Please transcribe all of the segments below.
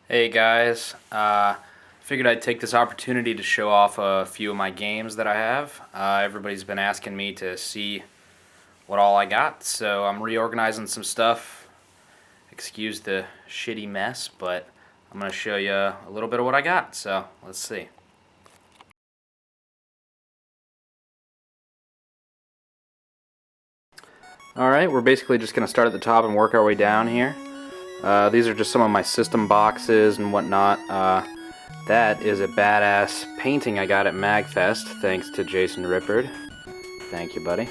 Hey guys, figured I'd take this opportunity to show off a few of my games that I have. Everybody's been asking me to see what all I got, so I'm reorganizing some stuff. Excuse the shitty mess, but I'm going to show you a little bit of what I got, so let's see. Alright, we're basically just going to start at the top and work our way down here. These are just some of my system boxes and whatnot. That is a badass painting I got at MagFest, thanks to Jason Rippard. Thank you, buddy.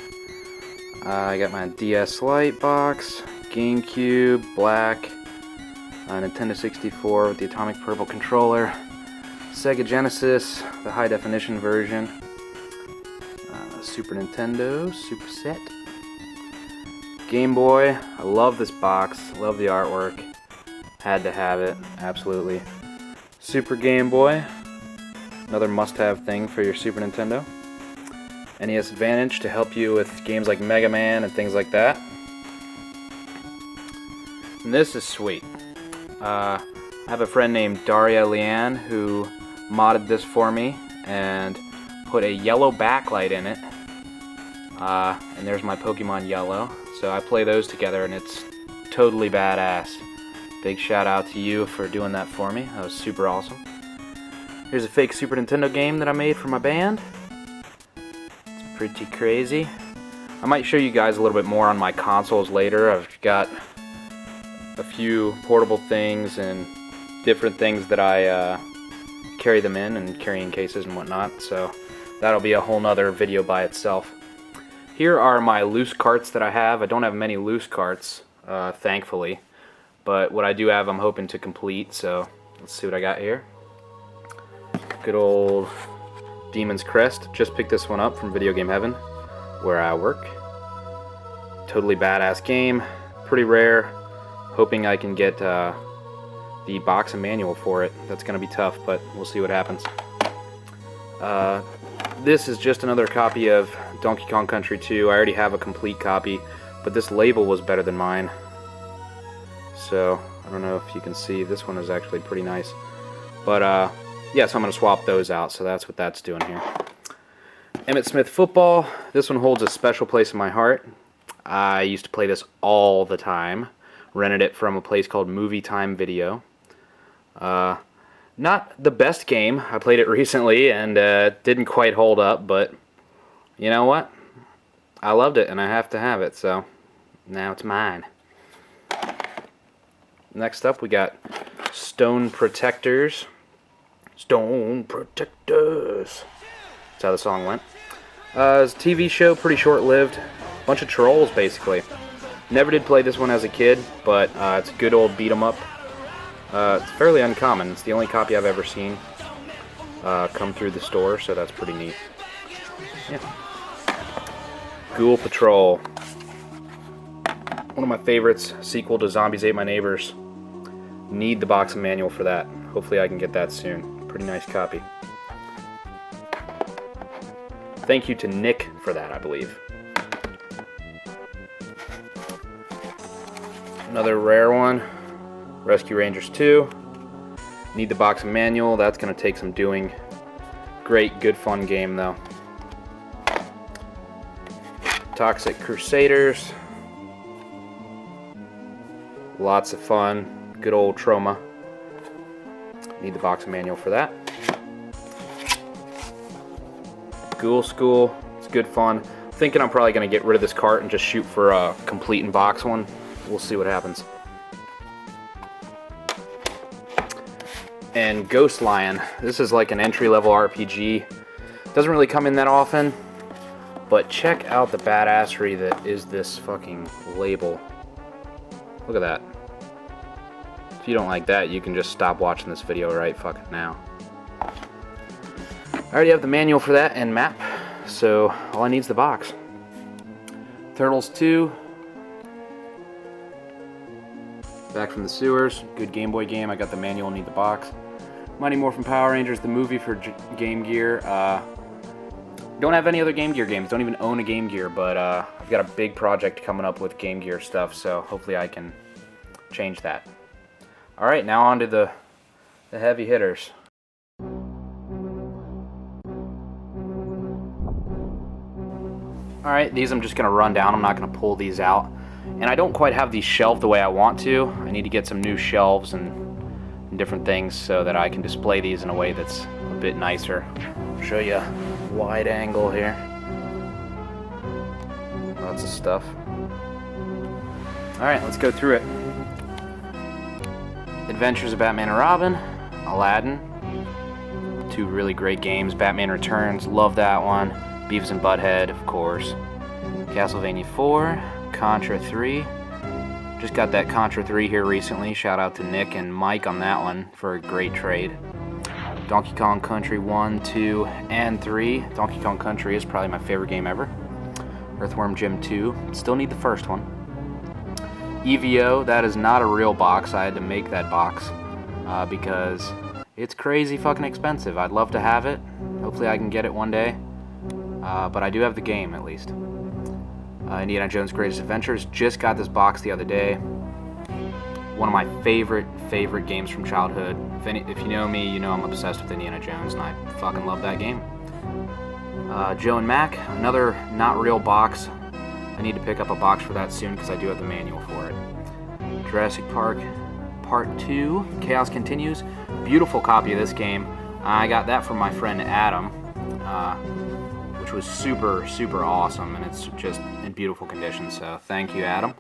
I got my DS Lite box, GameCube, black, Nintendo 64 with the Atomic Purple controller, Sega Genesis, the high definition version, Super Nintendo, Super Set, Game Boy. I love this box, love the artwork, had to have it, absolutely. Super Game Boy, another must-have thing for your Super Nintendo. NES Advantage to help you with games like Mega Man and things like that. And this is sweet. I have a friend named Daria Leanne who modded this for me and put a yellow backlight in it. And there's my Pokemon Yellow. So I play those together and it's totally badass. Big shout out to you for doing that for me. That was super awesome. Here's a fake Super Nintendo game that I made for my band. It's pretty crazy. I might show you guys a little bit more on my consoles later. I've got a few portable things and different things that I carry them in and carrying cases and whatnot. So that'll be a whole nother video by itself. Here are my loose carts that I have. I don't have many loose carts, thankfully. But what I do have, I'm hoping to complete, so let's see what I got here. Good old Demon's Crest. Just picked this one up from Video Game Heaven, where I work. Totally badass game. Pretty rare. Hoping I can get the box and manual for it. That's going to be tough, but we'll see what happens. This is just another copy of Donkey Kong Country 2. I already have a complete copy, but this label was better than mine. So, I don't know if you can see, this one is actually pretty nice. But, yeah, so I'm going to swap those out, so that's what that's doing here. Emmitt Smith Football. This one holds a special place in my heart. I used to play this all the time. Rented it from a place called Movie Time Video. Not the best game. I played it recently and didn't quite hold up, but you know what? I loved it and I have to have it, so now it's mine. Next up we got Stone Protectors. Stone Protectors. That's how the song went. It's a TV show, pretty short-lived. Bunch of trolls, basically. Never did play this one as a kid, but it's a good old beat-em-up. It's fairly uncommon. It's the only copy I've ever seen come through the store, so that's pretty neat. Yeah. Ghoul Patrol. One of my favorites, sequel to Zombies Ate My Neighbors. Need the box and manual for that. Hopefully I can get that soon. Pretty nice copy. Thank you to Nick for that, I believe. Another rare one. Rescue Rangers 2. Need the box and manual. That's going to take some doing. Great, good, fun game, though. Toxic Crusaders. Lots of fun. Good old Trauma. Need the box and manual for that. Ghoul School. It's good fun. Thinking I'm probably going to get rid of this cart and just shoot for a complete in box one. We'll see what happens. And Ghost Lion. This is like an entry-level RPG. Doesn't really come in that often, but check out the badassery that is this fucking label. Look at that. If you don't like that, you can just stop watching this video right fucking now. I already have the manual for that and map, so all I need is the box. Turtles 2. Back from the Sewers. Good Game Boy game. I got the manual, need the box. Mighty Morphin Power Rangers, the movie for Game Gear. Don't have any other Game Gear games. Don't even own a Game Gear, but I've got a big project coming up with Game Gear stuff, so hopefully I can change that. Alright, now on to the the heavy hitters. Alright, these I'm just going to run down. I'm not going to pull these out. And I don't quite have these shelved the way I want to. I need to get some new shelves and different things so that I can display these in a way that's a bit nicer. I'll show you a wide angle here. Lots of stuff. Alright, let's go through it. Adventures of Batman and Robin, Aladdin, two really great games. Batman Returns, love that one. Beavis and Butthead, of course. Castlevania 4, Contra 3. Just got that Contra 3 here recently. Shout out to Nick and Mike on that one for a great trade. Donkey Kong Country 1, 2, and 3. Donkey Kong Country is probably my favorite game ever. Earthworm Jim 2. Still need the first one. EVO, that is not a real box. I had to make that box because it's crazy fucking expensive. I'd love to have it. Hopefully I can get it one day. But I do have the game, at least. Indiana Jones' Greatest Adventures. Just got this box the other day. One of my favorite games from childhood. If you know me, you know I'm obsessed with Indiana Jones, and I fucking love that game. Joe and Mac, another not real box. I need to pick up a box for that soon because I do have the manual for it. Jurassic Park Part 2, Chaos Continues. Beautiful copy of this game. I got that from my friend Adam, which was super awesome, and it's just in beautiful condition, so thank you, Adam.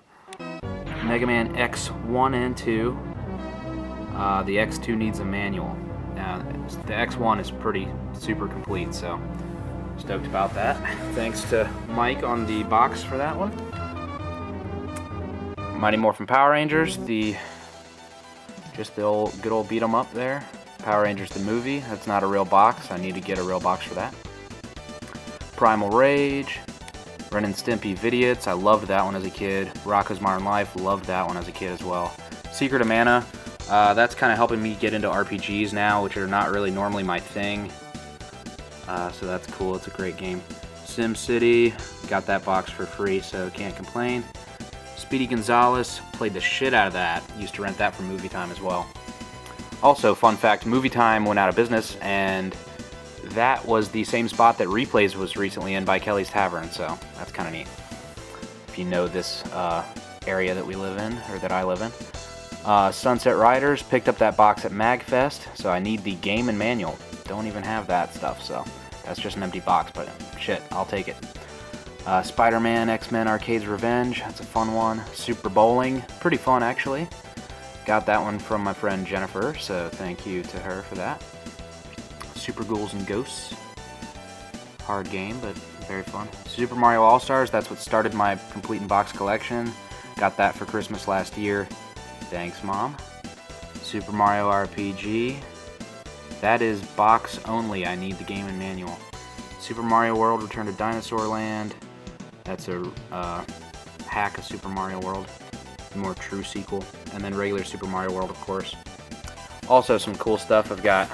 Mega Man X1 and 2. The X2 needs a manual. The X1 is pretty super complete, so stoked about that. Thanks to Mike on the box for that one. Mighty Morphin Power Rangers, just the good old beat 'em up there. Power Rangers the movie, that's not a real box. I need to get a real box for that. Primal Rage, Ren and Stimpy Vidiots, I loved that one as a kid. Rocko's Modern Life, loved that one as a kid as well. Secret of Mana, that's kind of helping me get into RPGs now, which are not really normally my thing. So that's cool, it's a great game. SimCity, got that box for free, so can't complain. Speedy Gonzales, played the shit out of that. Used to rent that from Movie Time as well. Also, fun fact, Movie Time went out of business, and that was the same spot that Replays was recently in by Kelly's Tavern, so that's kind of neat. If you know this area that we live in, or that I live in. Sunset Riders, picked up that box at MagFest, so I need the game and manual. Don't even have that stuff, so that's just an empty box, but shit, I'll take it. Spider-Man, X-Men Arcade's Revenge, that's a fun one. Super Bowling, pretty fun actually. Got that one from my friend Jennifer, so thank you to her for that. Super Ghouls and Ghosts, hard game, but very fun. Super Mario All-Stars, that's what started my complete in box collection. Got that for Christmas last year. Thanks, Mom. Super Mario RPG. That is box only. I need the game and manual. Super Mario World Return to Dinosaur Land. That's a hack of Super Mario World. A more true sequel. And then regular Super Mario World, of course. Also some cool stuff. I've got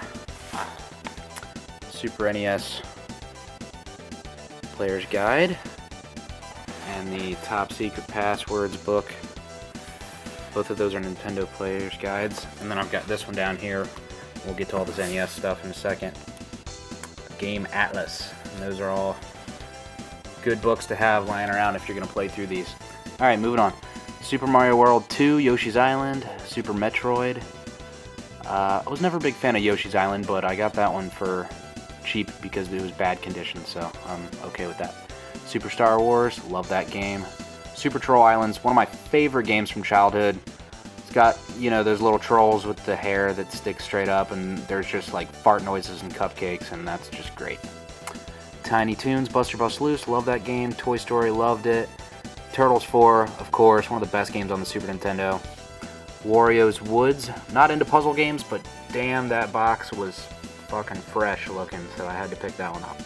Super NES Player's Guide. And the Top Secret Passwords book. Both of those are Nintendo Player's Guides. And then I've got this one down here. We'll get to all this NES stuff in a second. Game Atlas. And those are all good books to have lying around if you're going to play through these. Alright, moving on. Super Mario World 2, Yoshi's Island, Super Metroid. I was never a big fan of Yoshi's Island, but I got that one for cheap because it was bad condition, so I'm okay with that. Super Star Wars, love that game. Super Troll Islands, one of my favorite games from childhood. It's got, you know, those little trolls with the hair that sticks straight up, and there's just like fart noises and cupcakes, and that's just great. Tiny Toons, Buster Bust Loose, love that game. Toy Story, loved it. Turtles 4, of course, one of the best games on the Super Nintendo. Wario's Woods, not into puzzle games, but damn, that box was fucking fresh looking, so I had to pick that one up.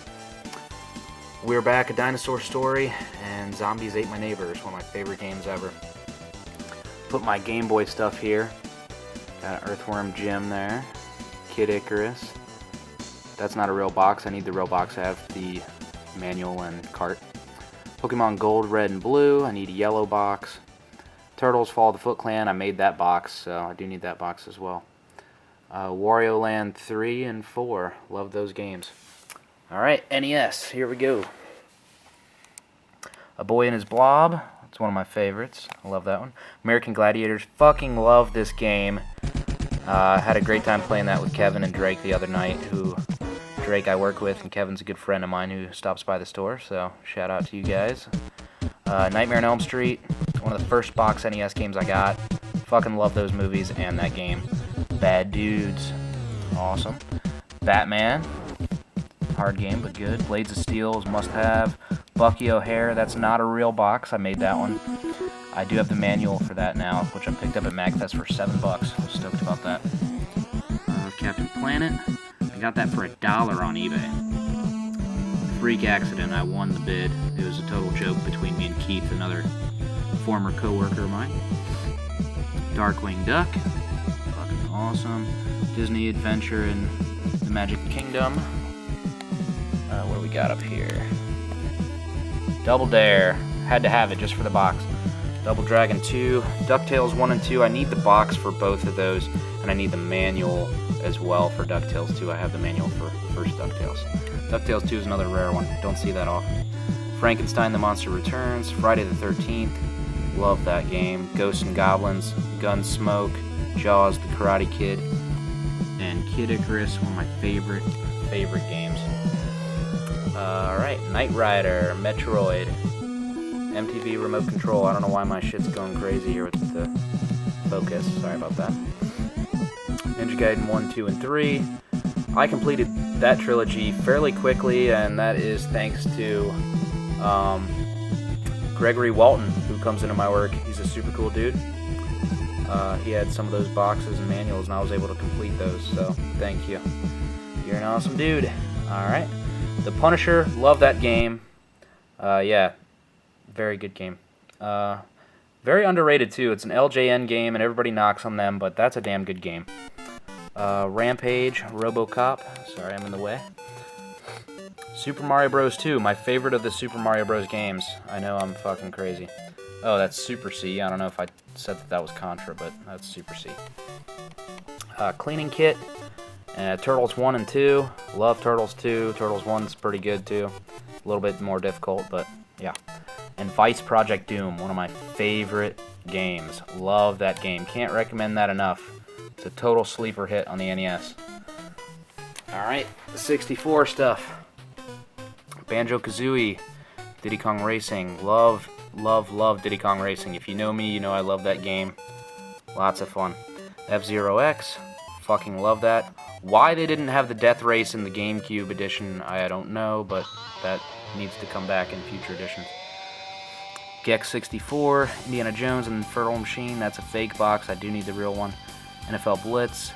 We're Back, A Dinosaur Story, and Zombies Ate My Neighbors, one of my favorite games ever. Put my Game Boy stuff here. Got Earthworm Jim there. Kid Icarus. That's not a real box. I need the real box to have the manual and cart. Pokemon Gold, Red, and Blue. I need a yellow box. Turtles Fall of the Foot Clan. I made that box, so I do need that box as well. Wario Land 3 and 4. Love those games. Alright, NES. Here we go. A Boy and His Blob. It's one of my favorites. I love that one. American Gladiators. Fucking love this game. Had a great time playing that with Kevin and Drake the other night, Drake I work with, and Kevin's a good friend of mine who stops by the store, so shout out to you guys. Nightmare on Elm Street, one of the first box NES games I got. Fucking love those movies and that game. Bad Dudes, awesome. Batman, hard game but good. Blades of Steel is must-have. Bucky O'Hare, that's not a real box, I made that one. I do have the manual for that now, which I picked up at MagFest for $7. I was stoked about that. Captain Planet, I got that for $1 on eBay. Freak accident, I won the bid. It was a total joke between me and Keith, another former co-worker of mine. Darkwing Duck, fucking awesome. Disney Adventure in the Magic Kingdom. What do we got up here? Double Dare, had to have it just for the box. Double Dragon 2, DuckTales 1 and 2, I need the box for both of those, and I need the manual as well for DuckTales 2. I have the manual for first DuckTales. DuckTales 2 is another rare one, don't see that often. Frankenstein the Monster Returns, Friday the 13th, love that game. Ghosts and Goblins, Gunsmoke, Jaws, The Karate Kid, and Kid Icarus, one of my favorite games. Alright, Knight Rider, Metroid, MTV Remote Control. I don't know why my shit's going crazy here with the focus. Sorry about that. Ninja Gaiden 1, 2, and 3. I completed that trilogy fairly quickly, and that is thanks to Gregory Walton, who comes into my work. He's a super cool dude. He had some of those boxes and manuals, and I was able to complete those, so thank you. You're an awesome dude. Alright. The Punisher, love that game. Yeah, very good game. Very underrated too. It's an LJN game and everybody knocks on them, but that's a damn good game. Rampage, RoboCop. Sorry, I'm in the way. Super Mario Bros. 2, my favorite of the Super Mario Bros. Games. I know I'm fucking crazy. Oh, that's Super C. I don't know if I said that was Contra, but that's Super C. Cleaning Kit. Turtles 1 and 2. Love Turtles 2. Turtles 1's pretty good too. A little bit more difficult, but yeah. And Vice Project Doom, one of my favorite games. Love that game. Can't recommend that enough. It's a total sleeper hit on the NES. Alright, the 64 stuff. Banjo-Kazooie, Diddy Kong Racing. Love Diddy Kong Racing. If you know me, you know I love that game. Lots of fun. F-Zero X. Fucking love that. Why they didn't have the Death Race in the GameCube edition, I don't know, but that needs to come back in future editions. Gex 64, Indiana Jones and the Infernal Machine, that's a fake box, I do need the real one. NFL Blitz,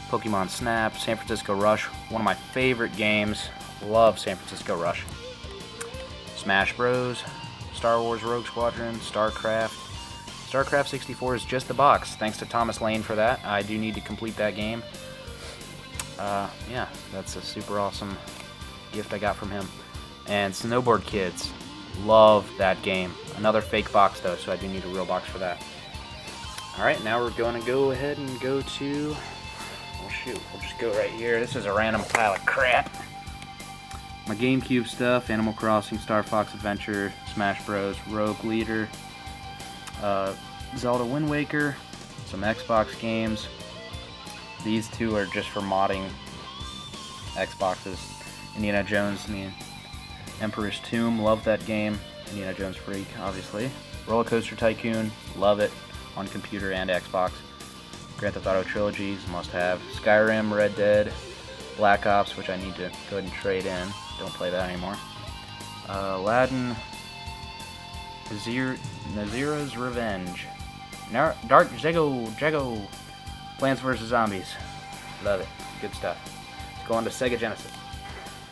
Pokemon Snap, San Francisco Rush, one of my favorite games, love San Francisco Rush. Smash Bros, Star Wars Rogue Squadron, StarCraft. StarCraft 64 is just the box, thanks to Thomas Lane for that, I do need to complete that game. Yeah, that's a super awesome gift I got from him. And Snowboard Kids, love that game. Another fake box though, so I do need a real box for that. Alright, now we're going to go ahead and go to... Oh shoot, we'll just go right here. This is a random pile of crap. My GameCube stuff, Animal Crossing, Star Fox Adventure, Smash Bros, Rogue Leader, Zelda Wind Waker, some Xbox games. These two are just for modding Xboxes. Indiana Jones and the Emperor's Tomb, love that game. Indiana Jones freak, obviously. Roller Coaster Tycoon, love it on computer and Xbox. Grand Theft Auto trilogies, must have. Skyrim, Red Dead, Black Ops, which I need to go ahead and trade in. Don't play that anymore. Aladdin, Nazira's Revenge, Dark Jago, Plants vs. Zombies. Love it. Good stuff. Let's go on to Sega Genesis.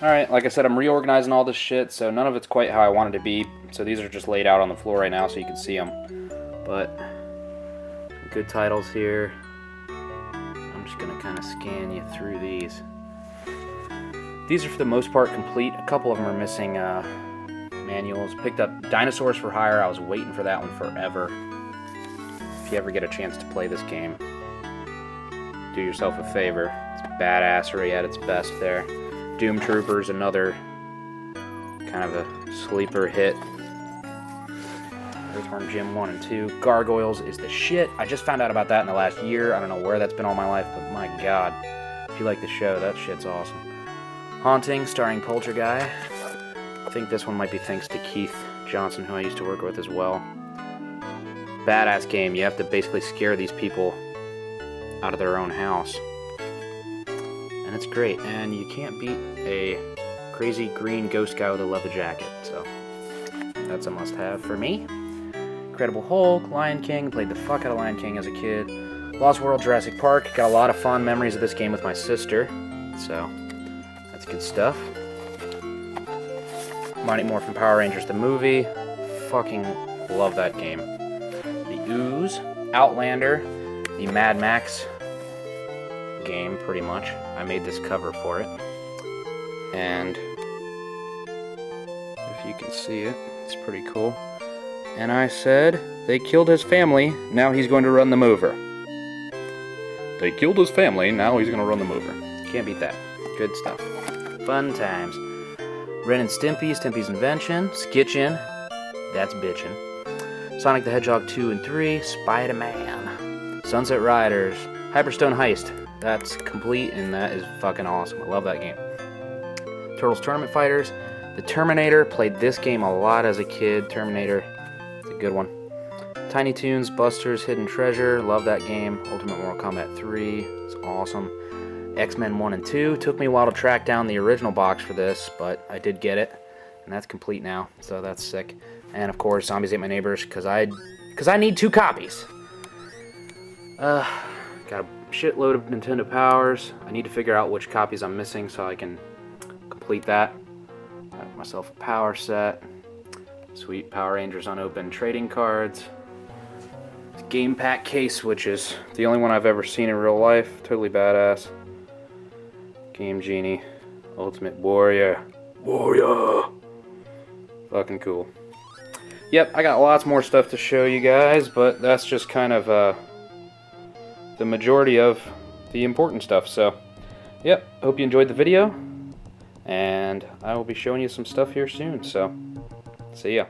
Alright, like I said, I'm reorganizing all this shit, so none of it's quite how I want it to be. So these are just laid out on the floor right now so you can see them. But, some good titles here. I'm just going to kind of scan you through these. These are for the most part complete. A couple of them are missing manuals. Picked up Dinosaurs for Hire. I was waiting for that one forever. If you ever get a chance to play this game. do yourself a favor. It's badassery at its best there. Doom Troopers, another kind of a sleeper hit. Earthworm Jim 1 and 2. Gargoyles is the shit. I just found out about that in the last year. I don't know where that's been all my life, but my god. If you like the show, that shit's awesome. Haunting, starring Poltergeist. I think this one might be thanks to Keith Johnson, who I used to work with as well. Badass game. You have to basically scare these people out of their own house. And it's great. And you can't beat a crazy green ghost guy with a leather jacket. So that's a must-have for me. Incredible Hulk, Lion King. Played the fuck out of Lion King as a kid. Lost World, Jurassic Park. Got a lot of fond memories of this game with my sister. So that's good stuff. Mighty Morphin Power Rangers the movie. Fucking love that game. The Ooze, Outlander, the Mad Max game, pretty much. I made this cover for it. And if you can see it, it's pretty cool. And I said, they killed his family, now he's going to run the mover. They killed his family, now he's going to run the mover. Can't beat that. Good stuff. Fun times. Ren and Stimpy, Stimpy's Invention, Skitchin', that's bitchin'. Sonic the Hedgehog 2 and 3, Spider-Man, Sunset Riders, Hyperstone Heist, that's complete and that is fucking awesome. I love that game. Turtles Tournament Fighters, The Terminator, played this game a lot as a kid. Terminator, it's a good one. Tiny Toons, Buster's Hidden Treasure, love that game. Ultimate Mortal Kombat 3, it's awesome. X-Men 1 and 2, took me a while to track down the original box for this, but I did get it, and that's complete now, so that's sick. And of course, Zombies Ate My Neighbors, because I need 2 copies. Got a shitload of Nintendo Powers. I need to figure out which copies I'm missing so I can complete that. Got myself a power set. Sweet Power Rangers unopened trading cards. Game pack case, which is the only one I've ever seen in real life. Totally badass. Game Genie. Ultimate Warrior. Warrior! Fucking cool. Yep, I got lots more stuff to show you guys, but that's just kind of the majority of the important stuff. So, yep, hope you enjoyed the video, and I will be showing you some stuff here soon. So, see ya.